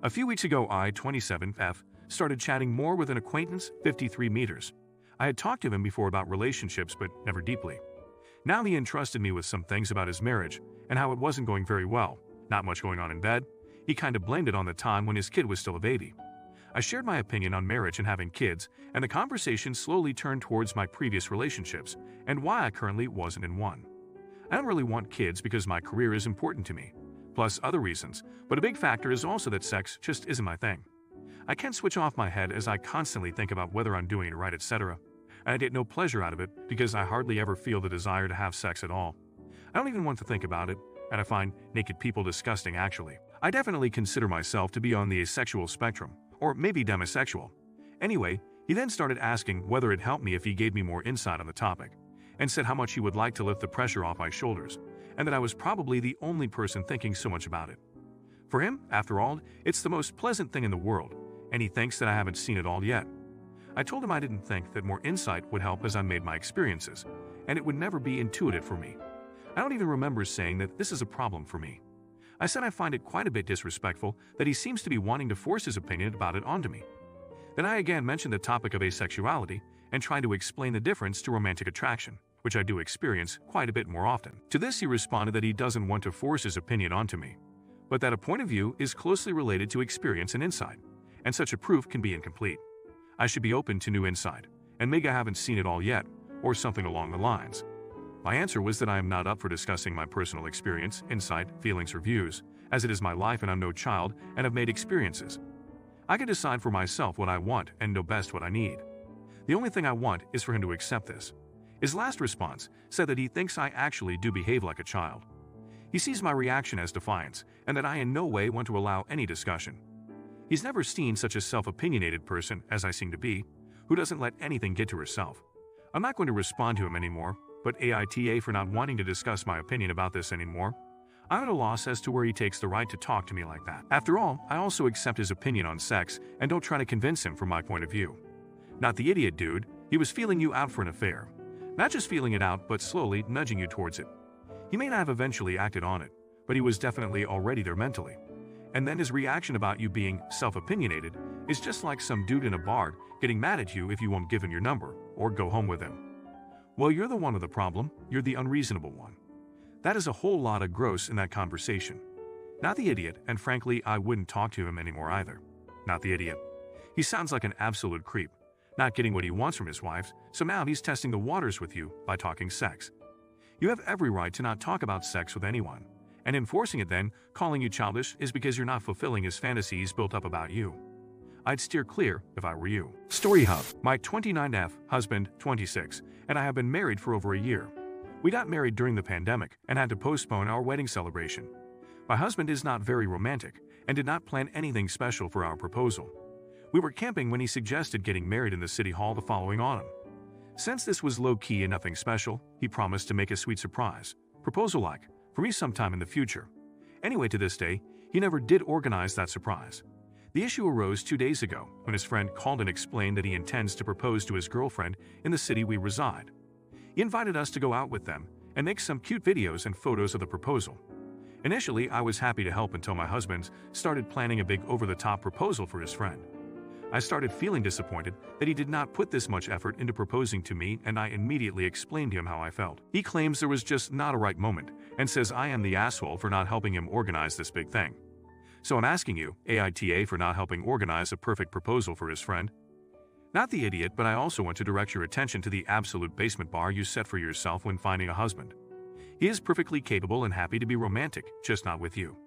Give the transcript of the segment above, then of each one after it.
A few weeks ago, I, 27F, started chatting more with an acquaintance, 53 meters. I had talked to him before about relationships, but never deeply. Now he entrusted me with some things about his marriage and how it wasn't going very well, not much going on in bed. He kind of blamed it on the time when his kid was still a baby. I shared my opinion on marriage and having kids, and the conversation slowly turned towards my previous relationships and why I currently wasn't in one. I don't really want kids because my career is important to me, plus other reasons, but a big factor is also that sex just isn't my thing. I can't switch off my head as I constantly think about whether I'm doing it right, etc. And I get no pleasure out of it because I hardly ever feel the desire to have sex at all. I don't even want to think about it, and I find naked people disgusting actually. I definitely consider myself to be on the asexual spectrum, or maybe demisexual. Anyway, he then started asking whether it helped me if he gave me more insight on the topic, and said how much he would like to lift the pressure off my shoulders, and that I was probably the only person thinking so much about it. For him, after all, it's the most pleasant thing in the world, and he thinks that I haven't seen it all yet. I told him I didn't think that more insight would help as I made my experiences, and it would never be intuitive for me. I don't even remember saying that this is a problem for me. I said I find it quite a bit disrespectful that he seems to be wanting to force his opinion about it onto me. Then I again mentioned the topic of asexuality and tried to explain the difference to romantic attraction, which I do experience quite a bit more often. To this he responded that he doesn't want to force his opinion onto me, but that a point of view is closely related to experience and insight, and such a proof can be incomplete. I should be open to new insight, and maybe I haven't seen it all yet, or something along the lines. My answer was that I am not up for discussing my personal experience, insight, feelings, or views, as it is my life and I'm no child and have made experiences. I can decide for myself what I want and know best what I need. The only thing I want is for him to accept this. His last response said that he thinks I actually do behave like a child. He sees my reaction as defiance and that I in no way want to allow any discussion. He's never seen such a self-opinionated person as I seem to be, who doesn't let anything get to herself. I'm not going to respond to him anymore, but AITA for not wanting to discuss my opinion about this anymore. I'm at a loss as to where he takes the right to talk to me like that. After all, I also accept his opinion on sex and don't try to convince him from my point of view. Not the idiot dude, he was feeling you out for an affair. Not just feeling it out, but slowly nudging you towards it. He may not have eventually acted on it, but he was definitely already there mentally. And then his reaction about you being self-opinionated is just like some dude in a bar getting mad at you if you won't give him your number or go home with him. Well, you're the one with the problem, you're the unreasonable one. That is a whole lot of gross in that conversation. Not the idiot, and frankly, I wouldn't talk to him anymore either. Not the idiot. He sounds like an absolute creep, not getting what he wants from his wife, so now he's testing the waters with you by talking sex. You have every right to not talk about sex with anyone, and enforcing it then, calling you childish, is because you're not fulfilling his fantasies built up about you. I'd steer clear if I were you. Story Hub. My 29F husband, 26, and I have been married for over a year. We got married during the pandemic and had to postpone our wedding celebration. My husband is not very romantic and did not plan anything special for our proposal. We were camping when he suggested getting married in the city hall the following autumn. Since this was low-key and nothing special, he promised to make a sweet surprise, proposal-like, for me sometime in the future. Anyway, to this day, he never did organize that surprise. The issue arose 2 days ago when his friend called and explained that he intends to propose to his girlfriend in the city we reside. He invited us to go out with them and make some cute videos and photos of the proposal. Initially, I was happy to help until my husband started planning a big over-the-top proposal for his friend. I started feeling disappointed that he did not put this much effort into proposing to me, and I immediately explained to him how I felt. He claims there was just not a right moment and says I am the asshole for not helping him organize this big thing. So I'm asking you, AITA, for not helping organize a perfect proposal for his friend. Not the idiot, but I also want to direct your attention to the absolute basement bar you set for yourself when finding a husband. He is perfectly capable and happy to be romantic, just not with you.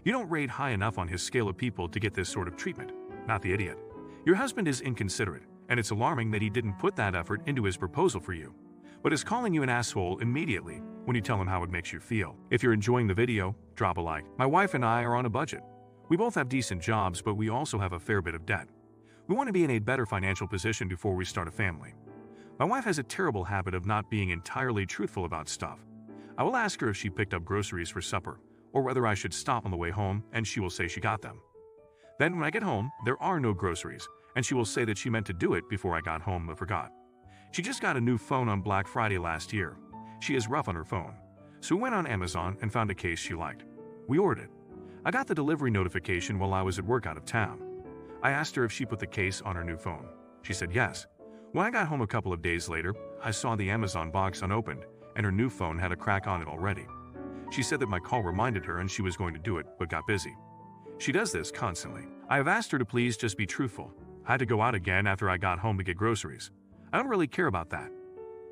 You don't rate high enough on his scale of people to get this sort of treatment. Not the idiot. Your husband is inconsiderate, and it's alarming that he didn't put that effort into his proposal for you, but is calling you an asshole immediately when you tell him how it makes you feel. If you're enjoying the video, drop a like. My wife and I are on a budget. We both have decent jobs, but we also have a fair bit of debt. We want to be in a better financial position before we start a family. My wife has a terrible habit of not being entirely truthful about stuff. I will ask her if she picked up groceries for supper, or whether I should stop on the way home, and she will say she got them. Then when I get home, there are no groceries, and she will say that she meant to do it before I got home but forgot. She just got a new phone on Black Friday last year. She is rough on her phone. So we went on Amazon and found a case she liked. We ordered it. I got the delivery notification while I was at work out of town. I asked her if she put the case on her new phone. She said yes. When I got home a couple of days later, I saw the Amazon box unopened, and her new phone had a crack on it already. She said that my call reminded her and she was going to do it, but got busy. She does this constantly. I have asked her to please just be truthful. I had to go out again after I got home to get groceries. I don't really care about that.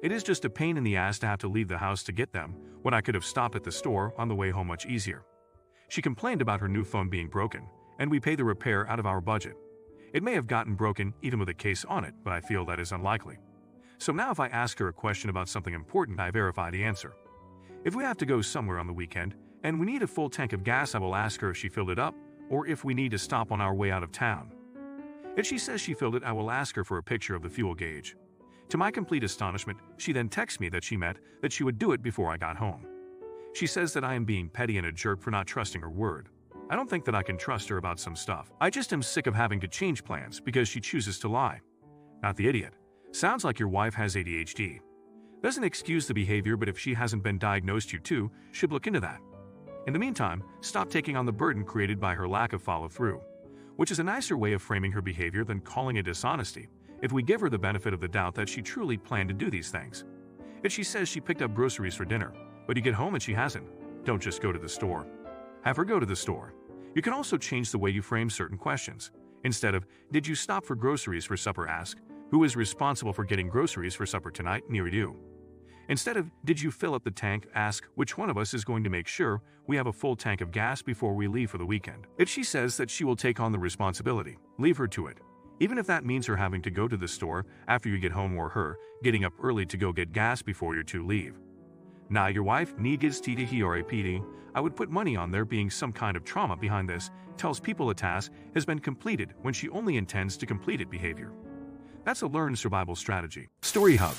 It is just a pain in the ass to have to leave the house to get them, when I could have stopped at the store on the way home much easier. She complained about her new phone being broken, and we pay the repair out of our budget. It may have gotten broken even with a case on it, but I feel that is unlikely. So now if I ask her a question about something important, I verify the answer. If we have to go somewhere on the weekend, and we need a full tank of gas, I will ask her if she filled it up, or if we need to stop on our way out of town. If she says she filled it, I will ask her for a picture of the fuel gauge. To my complete astonishment, she then texts me that she meant that she would do it before I got home. She says that I am being petty and a jerk for not trusting her word. I don't think that I can trust her about some stuff. I just am sick of having to change plans because she chooses to lie. Not the idiot. Sounds like your wife has ADHD. Doesn't excuse the behavior, but if she hasn't been diagnosed, you too should look into that. In the meantime, stop taking on the burden created by her lack of follow-through, which is a nicer way of framing her behavior than calling it dishonesty, if we give her the benefit of the doubt that she truly planned to do these things. If she says she picked up groceries for dinner, but you get home and she hasn't, don't just go to the store. Have her go to the store. You can also change the way you frame certain questions. Instead of, "Did you stop for groceries for supper?" ask, "Who is responsible for getting groceries for supper tonight near you?" Instead of, "Did you fill up the tank?" ask, "Which one of us is going to make sure we have a full tank of gas before we leave for the weekend?" If she says that she will take on the responsibility, leave her to it. Even if that means her having to go to the store after you get home, or her getting up early to go get gas before you two leave. Now your wife needs TTHRAPD. I would put money on there being some kind of trauma behind this, tells people a task has been completed when she only intends to complete it behavior. That's a learned survival strategy. Story Hub.